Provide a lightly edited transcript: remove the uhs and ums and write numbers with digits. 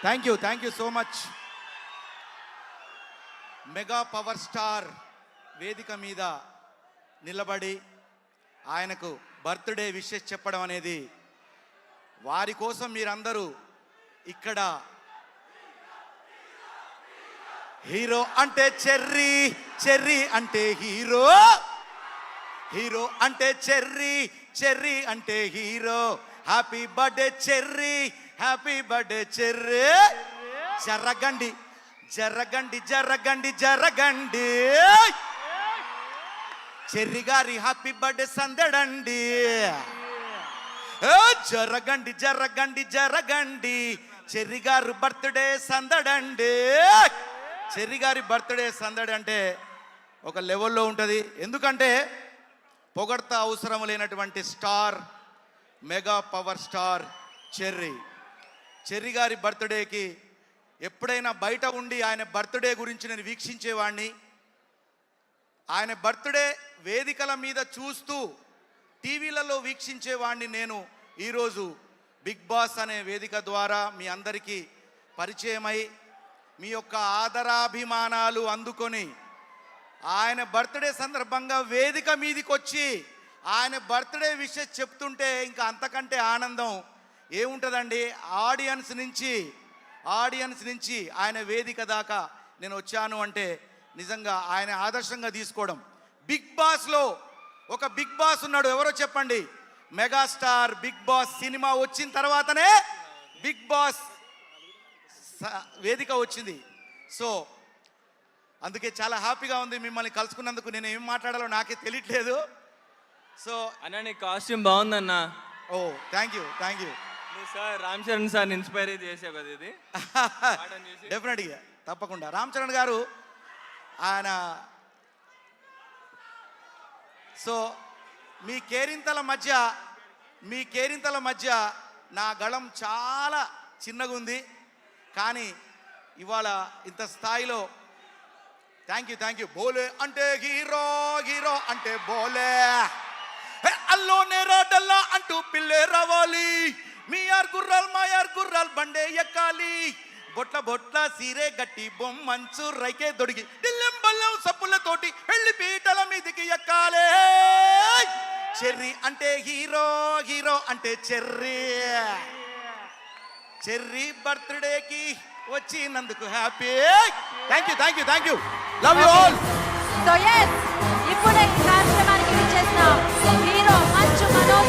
Thank you so much. Mega power star వేదిక మీద నిలబడి ఆయనకు బర్త్డే విషెస్ చెప్పడం అనేది, వారి కోసం మీరందరూ ఇక్కడ హీరో అంటే చెర్రీ, చెర్రీ అంటే హీరో, హీరో అంటే చెర్రీ, చెర్రీ అంటే hero. Happy birthday cherry, happy birthday cherry. జరగండి జరగండి జరగండి జరగండి, చెర్రీ గారి హ్యాపీ బర్త్డే సందడండి. జరగండి జరగండి జరగండి, చెర్రీ గారు బర్త్డే సందడండి. చెర్రీ గారి బర్త్డే సందడి అంటే ఒక లెవెల్లో ఉంటుంది. ఎందుకంటే పొగడ్త అవసరం లేనటువంటి star, mega power star cherry. Cherry గారి బర్త్డేకి ఎప్పుడైనా బయట ఉండి ఆయన బర్త్డే గురించి నేను వీక్షించేవాడిని. ఆయన బర్త్డే వేదికల మీద చూస్తూ టీవీలలో వీక్షించేవాడిని. నేను ఈరోజు బిగ్ బాస్ అనే వేదిక ద్వారా మీ అందరికీ పరిచయమై మీ యొక్క ఆదరాభిమానాలు అందుకొని ఆయన బర్త్డే సందర్భంగా వేదిక మీదకి వచ్చి ఆయన బర్త్డే విషయం చెప్తుంటే ఇంకా అంతకంటే ఆనందం ఏముంటుందండి. ఆడియన్స్ నుంచి ఆయన వేదిక దాకా నేను వచ్చాను అంటే నిజంగా ఆయన ఆదర్శంగా తీసుకోవడం. బిగ్ బాస్లో ఒక బిగ్ బాస్ ఉన్నాడు, ఎవరో చెప్పండి? మెగాస్టార్ బిగ్ బాస్ సినిమా వచ్చిన తర్వాతనే బిగ్ బాస్ వేదిక వచ్చింది. సో అందుకే చాలా హ్యాపీగా ఉంది మిమ్మల్ని కలుసుకున్నందుకు. నేను ఏం మాట్లాడాలో నాకే తెలియట్లేదు. సో అన్న నీ కాస్ట్యూమ్ బాగుందన్న. Oh thank you sir. Ram Charan sir inspire చేసావు కదా ఇది. డెఫినెట్గా తప్పకుండా రామ్ చరణ్ గారు ఆయన. సో మీ కేరింతల మధ్య నా గళం చాలా చిన్నగా ఉంది, కానీ ఇవాళ ఇంత స్థాయిలో థ్యాంక్ యూ. బోలే అంటే హీరో, హీరో అంటే బోలే, అల్లోనే రాడల్లా అంటూ పిల్లే రావాలి, మీ యార్ గుర్రాల్ బండే ఎక్కాలి, బొట్ల సీరే గట్టి బొమ్మంచు రైకే దొడిగి దిల్లెం బల్లం సప్పులతోటి పెళ్లి పీటల మీదికి ఎక్కాలే. చెర్రీ అంటే హీరో, హీరో అంటే చెర్రీ బర్త్డేకి వచ్చినందుకు happy. Thank you. Love you all. So yes, ఇప్పుడే ఈ కార్యక్రమానికి విచ్చేసిన హీరో మంచు మనోజ్